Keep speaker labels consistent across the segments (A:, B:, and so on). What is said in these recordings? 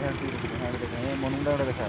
A: मनुंडा गोटे देखा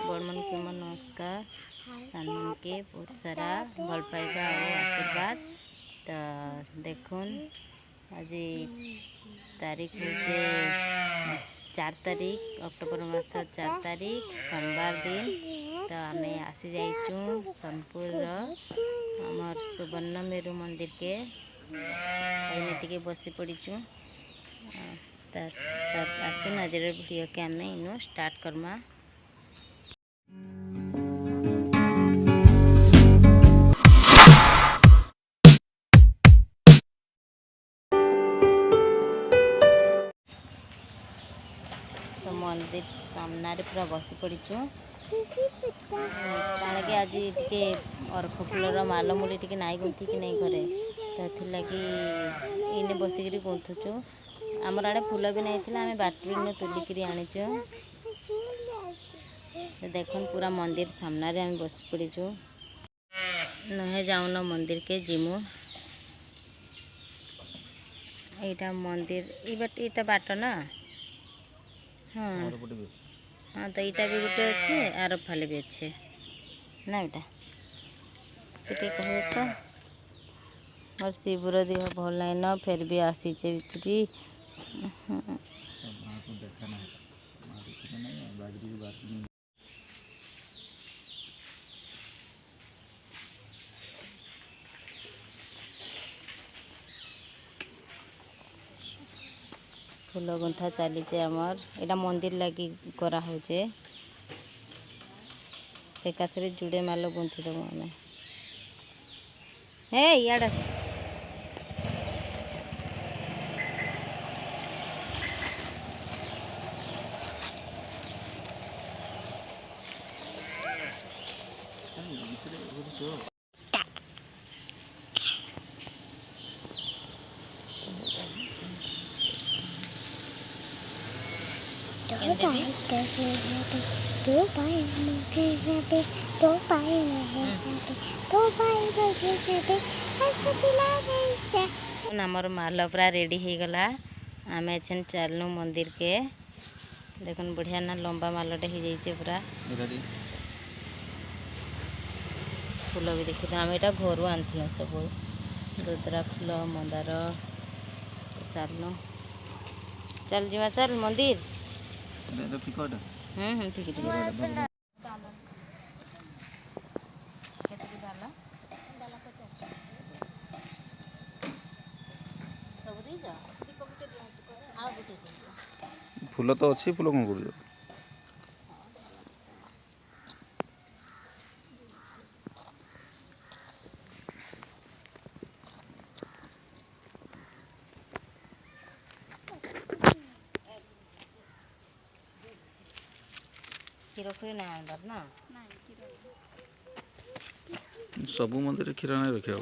A: बड़ मन के मन नमस्कार सान मन के बहुत सारा भल पाइबा और आशीर्वाद। तो देखुन आज तारीख होचे 4 तारीख अक्टोबर मास 4 तारीख सोमवार दिन। तो आम आसी जाइचु सोनपुर आमर सुवर्ण मेरु मंदिर के टी बसी पड़ीचु। आसन आज वीडियो के आम इनु स्टार्ट करमा। तो मंदिर सामना पूरा बसी पड़ीचु कारण कि आज टे अर्घ फूलर माल मुड़ी टे नाई गुंथी कि नहीं करे तो लगी इने बसिक गुंथुचु। आमर आड़े फूल भी नहीं थिला आम बाटरू तुलिकी आनीचु। देखुन पूरा मंदिर सामना रे आम बसी पड़ीचु। नहे जाऊन मंदिर के जिमु यहाँ मंदिर इटा बाट ना। हाँ हाँ तो यहाँ भी गोटे अच्छे आर फाले भी अच्छे ना यहाँ कह तो मोर शिवर देह भल ना फिर भी आसी फूल गुंथा चलीचे आमर एटा मंदिर लगी करा होचे एकासरे जुड़े माल गुंथी देव आम हे इड़ा आमर माल पूरा रेडी हो गला। आम एछन चलनु मंदिर के देखुन बढ़िया ना लंबा मालटे हो जाइए पूरा फूल भी देखी आम यहाँ घर आनी सब दुदरा फूल मंदार चलनु चल जा चल मंदिर
B: फूल तो अच्छी फूल कौन कर
A: ना
B: सबू मंदिर क्षीर नहीं रखा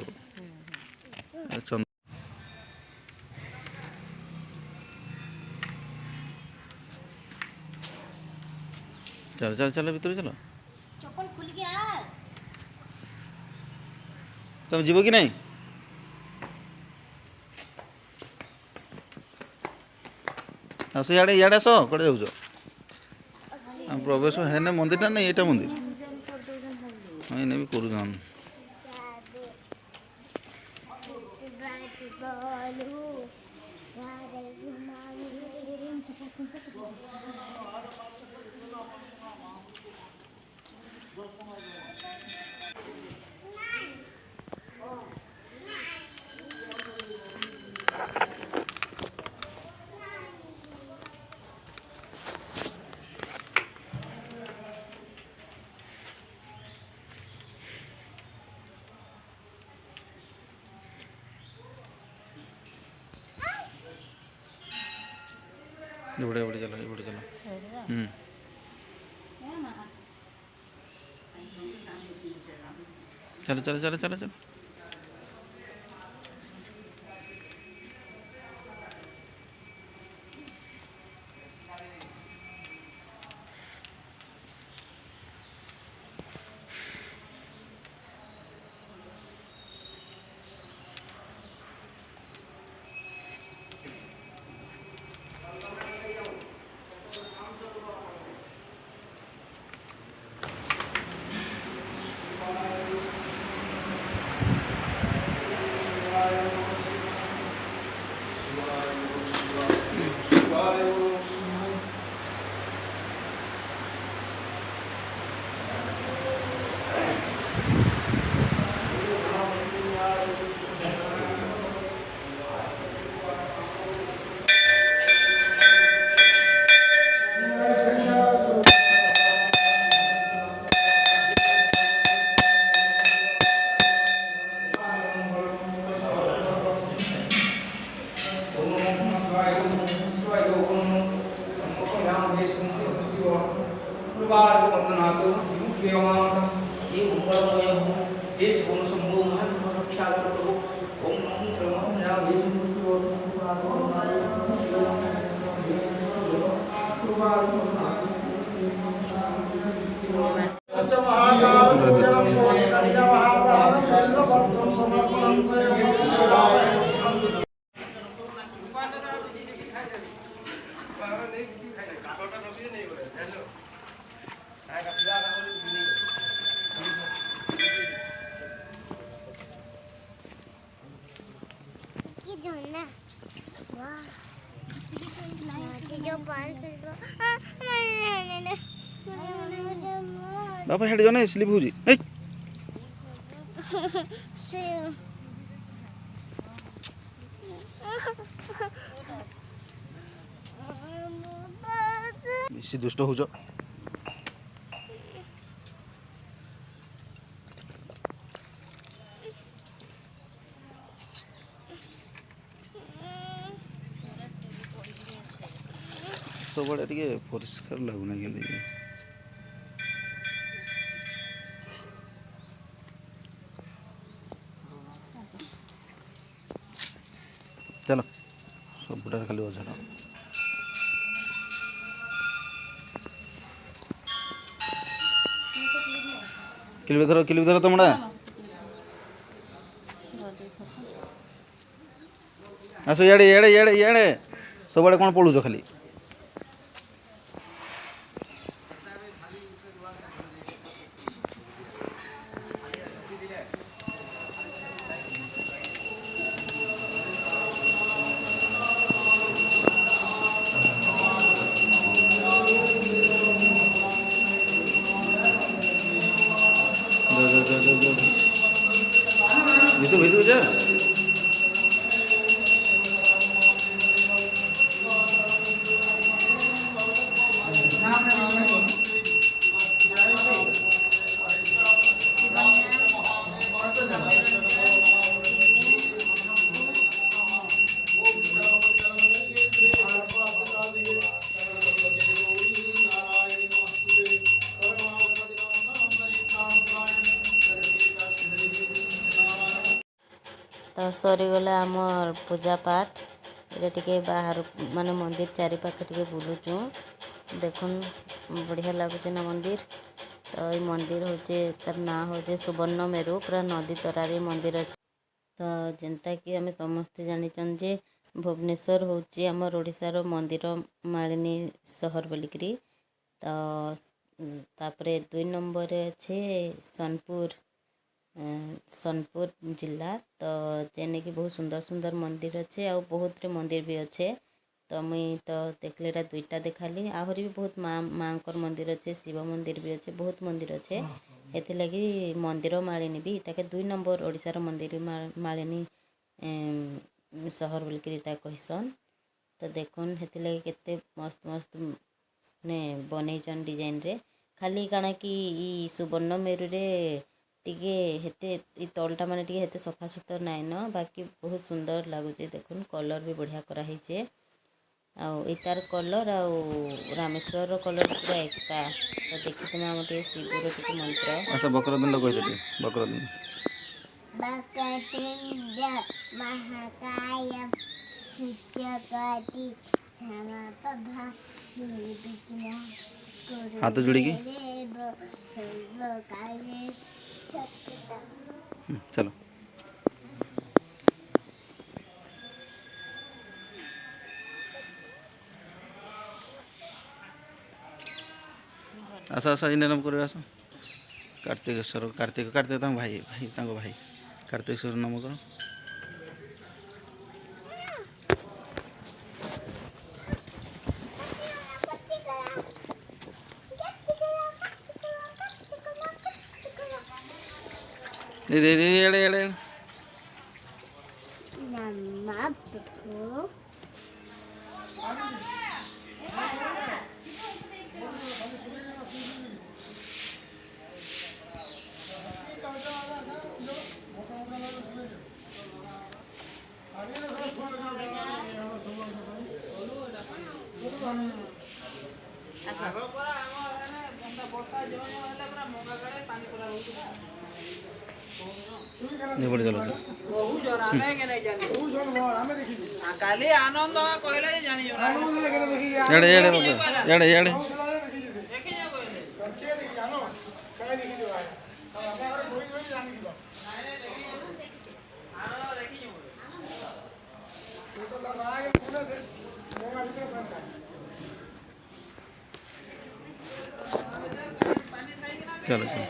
B: चल चल चल भीतर चलो
A: चप्पल खुल के आस
B: तुम जीव कि नहीं आस इे इे आस कड़े जाऊ प्रवेश है ना मंदिर ना नहीं यहाँ मंदिर ହଁ ଏନେ ବି କରୁଛନ୍। एवढे एवढे चलो एवढे चलो। चलो चलो चलो चलो चलो। बाबा हेड जाने स्लिप हो जी ए बेसी दुष्ट हो जा सब बड़े टिके परिष्कार लागुना के चलो सब बुढ़ा खाली ओझा किल धर तुमड़ा आस इे इे इे इे सब कौन पलुच खाली ভিতর ভিতর যা
A: तो सरीगला आमर पूजा पाठ ये टिके बाहर माने मंदिर चारि पाखे टिके बुलुचु देखुन बढ़िया लगुचे ना मंदिर। तो ये मंदिर होचे तार ना होचे सुवर्ण मेरु पूरा नदी तरारी मंदिर अच्छे। तो जेनता कि आम समस्ते जानिचन जे भुवनेश्वर होची आमर ओडिशार मंदिर मालिनी सहर बोलिकरी। तो तापरे 2 नंबर अच्छे सोनपुर जिला। तो जेने कि बहुत सुंदर सुंदर मंदिर अच्छे आ बहुत रे मंदिर भी अच्छे। तो मुई तो देखले दुईटा देखाली आहरी भी बहुत माँ मंदिर अच्छे, शिव मंदिर भी अच्छे, बहुत मंदिर अच्छे। हेथि लगी मंदिर मालिनी भी ताके 2 नंबर ओडिशार मंदिर मालिनी सहर बोलिकी कहसन। तो देखुन हेथि लगी केते मस्त मस्त ने बनईचन डिजाइन रे। खाली काଣା कि ई सुवर्ण मेरु रे टिके हेते ई तलटा माने टिके हेते सफा सुतर नाइ न, बाकी बहुत सुंदर लगुचे। देखुन कलर भी बढ़िया करा हिचे। आउ इतार कलर आउ रामेश्वर कलर पूरा एका। तो देखी तुम आम टे शिवर टिके मंत्र।
B: अच्छा बक्रदुंड कहते बक्रदुंड
C: वक्रतुंड महाकाय सूर्यकोटि समप्रभा निर्विघ्नं कुरु
B: हाथ जोड़िए
C: मे देव सर्वकार्येषु सर्वदा।
B: चलो आस आस इन नाम कर आस कार्तिकेश्वर कार्तिक कार्तिक भाई भाई भाई कार्तिकेश्वर नाम कर। एड़े
C: नमः प्रभु
B: नहीं पड़ी चलो
D: काली आनंद कहले जानी
B: एड़े एड़े बाबा एड़े एड़े चलो चलो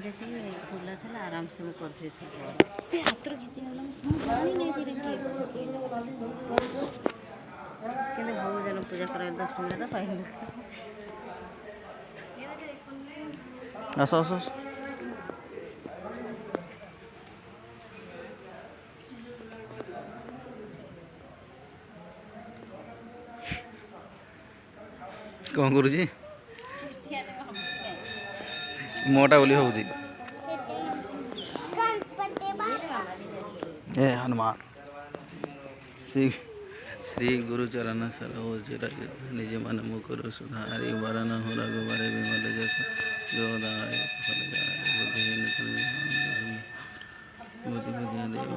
A: जति फुला था आराम से मैं करते सब हाथ खींची गला जानी नहीं धीरे किए कहते बहुत जन पूजा कर 10 टंका तो पाइल।
B: आस आस आस कौन करुची मोटा बोली हो हनुमान श्री गुरु चरण सरोज रज निज मन मुकुर सुधारि वरन हो रघुवर विमल जस जो दायक फल जाय बुद्धिहीन बुद्धि विद्या देव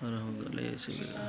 B: हरहु कलेश बिरा।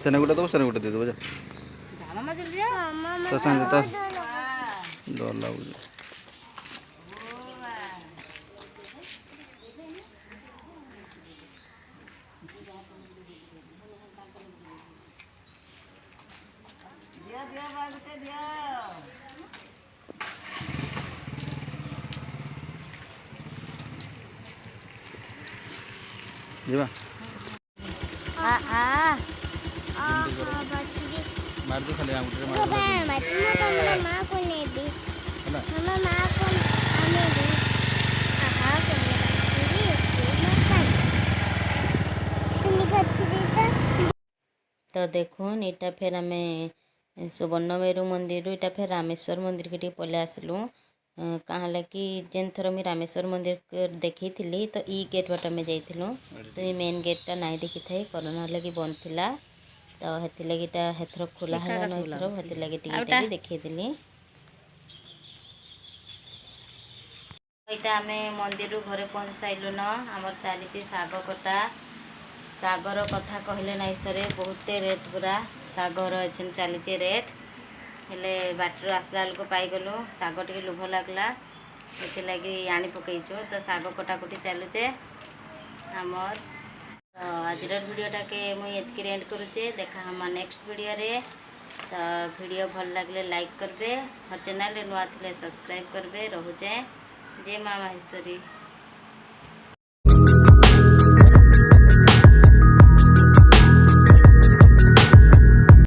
B: सेने गुटा दो सेने गुटा दे दो जा
A: झामा जल्दी
B: तो संग डर लगुच।
A: दियो दियो भाई बेटे दियो।
B: जीवा
A: आ आ
B: मार दे खाली आंगुठी मार
C: बाबा मत मत हमरा मां को नहीं दी
B: है
C: हमरा मां को हमें दी आहा को मेरा सुनी बच्ची दी
A: तो देखुन इटा फिर आम सुवर्णमेरु मंदिर इटा फिर रामेश्वर मंदिर के पलि आसलु कहाँ कि जेन थर मुझे रामेश्वर मंदिर देखी थी तो ई गेट बाट में जाइलु तो ये मेन गेटा नाई देखी थे कोरोना लगी बंद थिला तो हेती लगिटा हेथर खोला है न एथर हेती लगी टिकेटा भी देखी यहाँ आम मंदिर घरे पहुँच साइलु न आमर चली शाग कटा शागर कथा कहले नाई सरे बहुते रेट पूरा शागर एछन चली रेट हेले बाटर आसला बेलू पाईगलु शाग टे लोभ लगला से लगी आनी पकईचु तो शाग कटाकटी चलुचे आमर तो आज वीडियोटा के मुझे एंड करुचे देखा हम नेक्स्ट वीडियो रे तो वीडियो भल लगे लाइक करबे हर चैनल नुआ थे सब्सक्राइब करबे रोचे जय माँ माहेश्वरी।